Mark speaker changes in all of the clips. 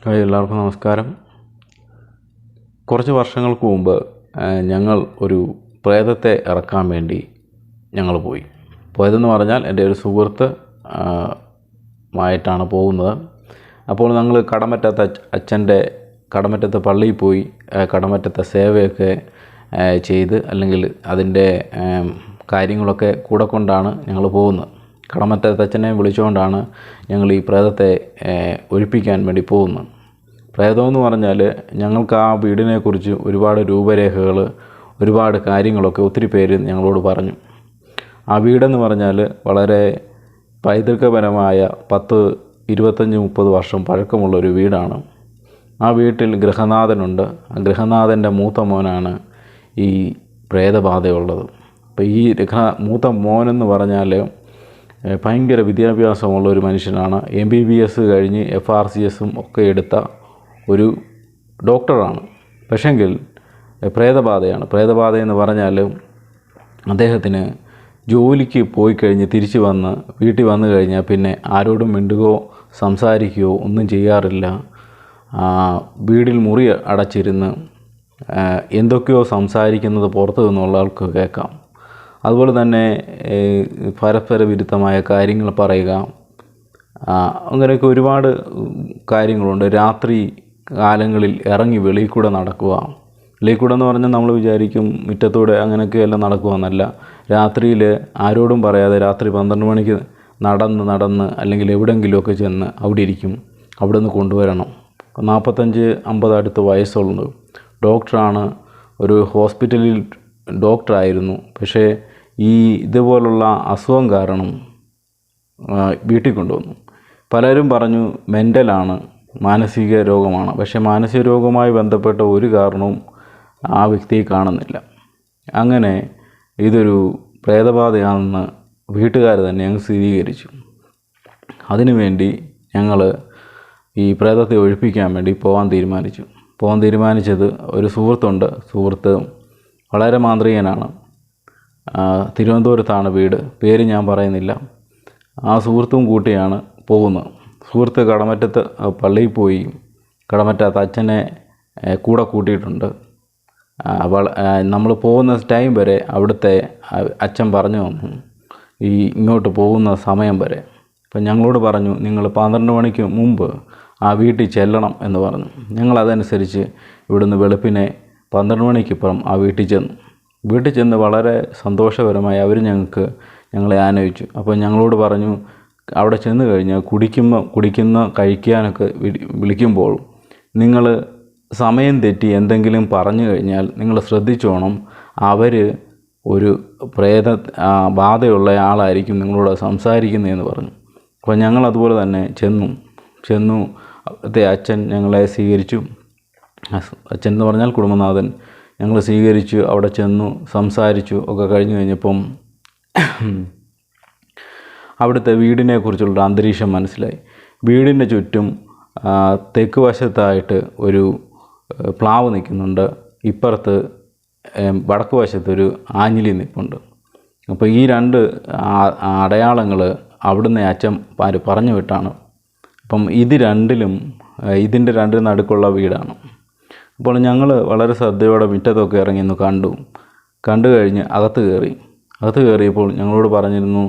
Speaker 1: Hi, എല്ലാവർക്കും നമസ്കാരം. കുറച്ച് വർഷങ്ങൾക്ക് മുമ്പ് ഞങ്ങൾ ഒരു പ്രേതത്തെ ഇറക്കാൻ വേണ്ടി ഞങ്ങൾ പോയതെന്ന് പറഞ്ഞാൽ എൻ്റെ ഒരു സുഹൃത്ത് മായിട്ടാണ് പോകുന്നത്. അപ്പോൾ ഞങ്ങൾ കടമറ്റത്തെ പള്ളിയിൽ പോയി കടമറ്റത്തെ സേവയൊക്കെ ചെയ്ത്, അല്ലെങ്കിൽ അതിൻ്റെ കാര്യങ്ങളൊക്കെ കൂടെ കൊണ്ടാണ് ഞങ്ങൾ പോകുന്നത്. കടമറ്റത്തെ അച്ഛനെ വിളിച്ചുകൊണ്ടാണ് ഞങ്ങൾ ഈ പ്രേതത്തെ ഒഴിപ്പിക്കാൻ വേണ്ടി പോകുന്നത്. പ്രേതമെന്ന് പറഞ്ഞാൽ ഞങ്ങൾക്ക് ആ വീടിനെക്കുറിച്ച് ഒരുപാട് രൂപരേഖകൾ, ഒരുപാട് കാര്യങ്ങളൊക്കെ ഒത്തിരി പേര് ഞങ്ങളോട് പറഞ്ഞു. ആ വീടെന്ന് പറഞ്ഞാൽ വളരെ പൈതൃകപരമായ 10-25-30 വർഷം പഴക്കമുള്ളൊരു വീടാണ്. ആ വീട്ടിൽ ഗൃഹനാഥനുണ്ട്. ആ ഗൃഹനാഥൻ്റെ മൂത്ത മോനാണ് ഈ പ്രേതബാധയുള്ളത്. അപ്പോൾ ഈ മൂത്ത മോനെന്ന് പറഞ്ഞാൽ ഭയങ്കര വിദ്യാഭ്യാസമുള്ള ഒരു മനുഷ്യനാണ്. MBBS കഴിഞ്ഞ് FRCSും ഒക്കെ എടുത്ത ഒരു ഡോക്ടറാണ്. പക്ഷെങ്കിൽ പ്രേതബാധയെന്ന് പറഞ്ഞാൽ അദ്ദേഹത്തിന് ജോലിക്ക് പോയി കഴിഞ്ഞ് തിരിച്ച് വന്ന് വീട്ടിൽ വന്നു കഴിഞ്ഞാൽ പിന്നെ ആരോടും മിണ്ടുകയോ സംസാരിക്കുകയോ ഒന്നും ചെയ്യാറില്ല. വീടിൽ മുറി അടച്ചിരുന്ന് എന്തൊക്കെയോ സംസാരിക്കുന്നത് പുറത്തു നിന്നുള്ള ആൾക്ക് കേൾക്കാം. അതുപോലെ തന്നെ പരസ്പര വിരുദ്ധമായ കാര്യങ്ങൾ പറയുക, അങ്ങനെയൊക്കെ ഒരുപാട് കാര്യങ്ങളുണ്ട്. രാത്രി കാലങ്ങളിൽ ഇറങ്ങി വെളിയിൽ കൂടെ നടക്കുക. വെളിയിൽ കൂടെ എന്ന് പറഞ്ഞാൽ നമ്മൾ വിചാരിക്കും മുറ്റത്തൂടെ അങ്ങനെയൊക്കെയെല്ലാം നടക്കുക എന്നല്ല. രാത്രിയിൽ ആരോടും പറയാതെ രാത്രി 12 മണിക്ക് നടന്ന് അല്ലെങ്കിൽ എവിടെയെങ്കിലുമൊക്കെ ചെന്ന് അവിടെ ഇരിക്കും. അവിടെ നിന്ന് കൊണ്ടുവരണം. 45-50 അടുത്ത് വയസ്സുള്ളത്. ഡോക്ടറാണ്, ഒരു ഹോസ്പിറ്റലിൽ ഡോക്ടറായിരുന്നു. പക്ഷേ ഈ ഇതുപോലുള്ള അസുഖം കാരണം വീട്ടിൽ കൊണ്ടുവന്നു. പലരും പറഞ്ഞു മെൻ്റലാണ്, മാനസിക രോഗമാണ്. പക്ഷേ മാനസിക രോഗവുമായി ബന്ധപ്പെട്ട ഒരു കാരണവും ആ വ്യക്തിയെ കാണുന്നില്ല. അങ്ങനെ ഇതൊരു പ്രേതബാധയാണെന്ന് വീട്ടുകാർ തന്നെ ഞങ്ങൾ സ്ഥിരീകരിച്ചു. അതിനുവേണ്ടി ഞങ്ങൾ ഈ പ്രേതത്തെ ഒഴിപ്പിക്കാൻ വേണ്ടി പോകാൻ തീരുമാനിച്ചത് ഒരു സുഹൃത്ത് വളരെ മാന്ത്രികനാണ്. തിരുവനന്തപുരത്താണ് വീട്. പേര് ഞാൻ പറയുന്നില്ല. ആ സുഹൃത്തും കൂട്ടിയാണ് പോകുന്നത്. സുഹൃത്ത് കടമറ്റത്ത് പള്ളിയിൽ പോയി കടമറ്റത്ത് അച്ഛനെ കൂടെ കൂട്ടിയിട്ടുണ്ട്. നമ്മൾ പോകുന്ന ടൈം വരെ അവിടുത്തെ അച്ഛൻ പറഞ്ഞു തന്നു, ഇങ്ങോട്ട് പോകുന്ന സമയം വരെ. അപ്പം ഞങ്ങളോട് പറഞ്ഞു, നിങ്ങൾ 12 മണിക്ക് മുമ്പ് ആ വീട്ടിൽ ചെല്ലണം എന്ന് പറഞ്ഞു. ഞങ്ങളതനുസരിച്ച് ഇവിടുന്ന് വെളുപ്പിനെ 12 മണിക്കിപ്പുറം ആ വീട്ടിൽ ചെന്ന് വളരെ സന്തോഷകരമായി അവർ ഞങ്ങളെ ആനയിച്ചു. അപ്പോൾ ഞങ്ങളോട് പറഞ്ഞു, അവിടെ ചെന്ന് കഴിഞ്ഞാൽ കഴിക്കാനൊക്കെ വിളിക്കുമ്പോൾ നിങ്ങൾ സമയം തെറ്റി എന്തെങ്കിലും പറഞ്ഞു കഴിഞ്ഞാൽ നിങ്ങൾ ശ്രദ്ധിച്ചോണം, അവർ ഒരു ബാധയുള്ള ആളായിരിക്കും നിങ്ങളോട് സംസാരിക്കുന്നതെന്ന് പറഞ്ഞു. അപ്പോൾ ഞങ്ങൾ അതുപോലെ തന്നെ ചെന്നു. അവിടുത്തെ അച്ഛൻ ഞങ്ങളെ സ്വീകരിച്ചു. അച്ഛൻ എന്ന് പറഞ്ഞാൽ കുടുംബനാഥൻ. ഞങ്ങൾ സ്വീകരിച്ചു. അവിടെ ചെന്നു സംസാരിച്ചു ഒക്കെ കഴിഞ്ഞ് കഴിഞ്ഞപ്പം അവിടുത്തെ വീടിനെക്കുറിച്ചുള്ള അന്തരീക്ഷം മനസ്സിലായി. വീടിൻ്റെ ചുറ്റും തെക്ക് വശത്തായിട്ട് ഒരു പ്ലാവ് നിൽക്കുന്നുണ്ട്. ഇപ്പുറത്ത് വടക്ക് വശത്തൊരു ആഞ്ഞിലി നിൽപ്പുണ്ട്. അപ്പോൾ ഈ 2 അടയാളങ്ങൾ അവിടുന്ന് അച്ഛൻ പറഞ്ഞു വിട്ടാണ്. അപ്പം ഇതിൻ്റെ 2 നടുക്കുള്ള വീടാണ്. അപ്പോൾ ഞങ്ങൾ വളരെ ശ്രദ്ധയോടെ മുറ്റത്തൊക്കെ ഇറങ്ങി ഒന്ന് കണ്ടു കഴിഞ്ഞ് അകത്ത് കയറിയപ്പോൾ ഞങ്ങളോട് പറഞ്ഞിരുന്നു,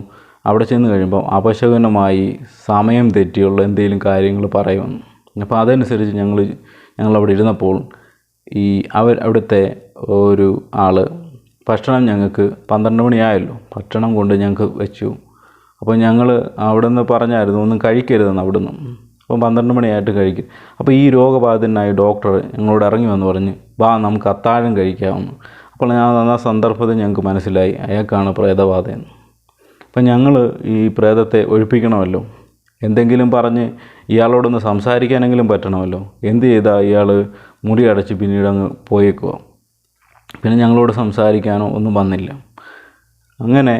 Speaker 1: അവിടെ ചെന്ന് കഴിയുമ്പോൾ അപശകുനമായി സമയം തെറ്റിയുള്ള എന്തെങ്കിലും കാര്യങ്ങൾ പറയുമെന്ന്. അപ്പോൾ അതനുസരിച്ച് ഞങ്ങളവിടെ ഇരുന്നപ്പോൾ അവിടുത്തെ ഒരു ആൾ ഭക്ഷണം ഞങ്ങൾക്ക് 12 മണിയായല്ലോ, ഭക്ഷണം കൊണ്ട് ഞങ്ങൾക്ക് വെച്ചു. അപ്പോൾ ഞങ്ങൾ അവിടെ നിന്ന് പറഞ്ഞായിരുന്നു ഒന്നും കഴിക്കരുതെന്ന് അവിടുന്ന്. അപ്പം 12 മണിയായിട്ട് കഴിക്കും. അപ്പോൾ ഈ രോഗബാധിതനായ ഡോക്ടർ ഞങ്ങളോട് ഇറങ്ങി വന്ന് പറഞ്ഞ്, നമുക്ക് അത്താഴം കഴിക്കാമെന്ന്. അപ്പോൾ ആ സന്ദർഭത്തിൽ ഞങ്ങൾക്ക് മനസ്സിലായി അയാൾക്കാണ് പ്രേതബാധയെന്ന്. അപ്പം ഞങ്ങൾ ഈ പ്രേതത്തെ ഒഴിപ്പിക്കണമല്ലോ, എന്തെങ്കിലും പറഞ്ഞ് ഇയാളോടൊന്ന് സംസാരിക്കാനെങ്കിലും പറ്റണമല്ലോ. എന്ത് ചെയ്താൽ ഇയാൾ മുറി അടച്ച് പിന്നീട് അങ്ങ് പോയേക്കുക. പിന്നെ ഞങ്ങളോട് സംസാരിക്കാനോ ഒന്നും വന്നില്ല. അങ്ങനെ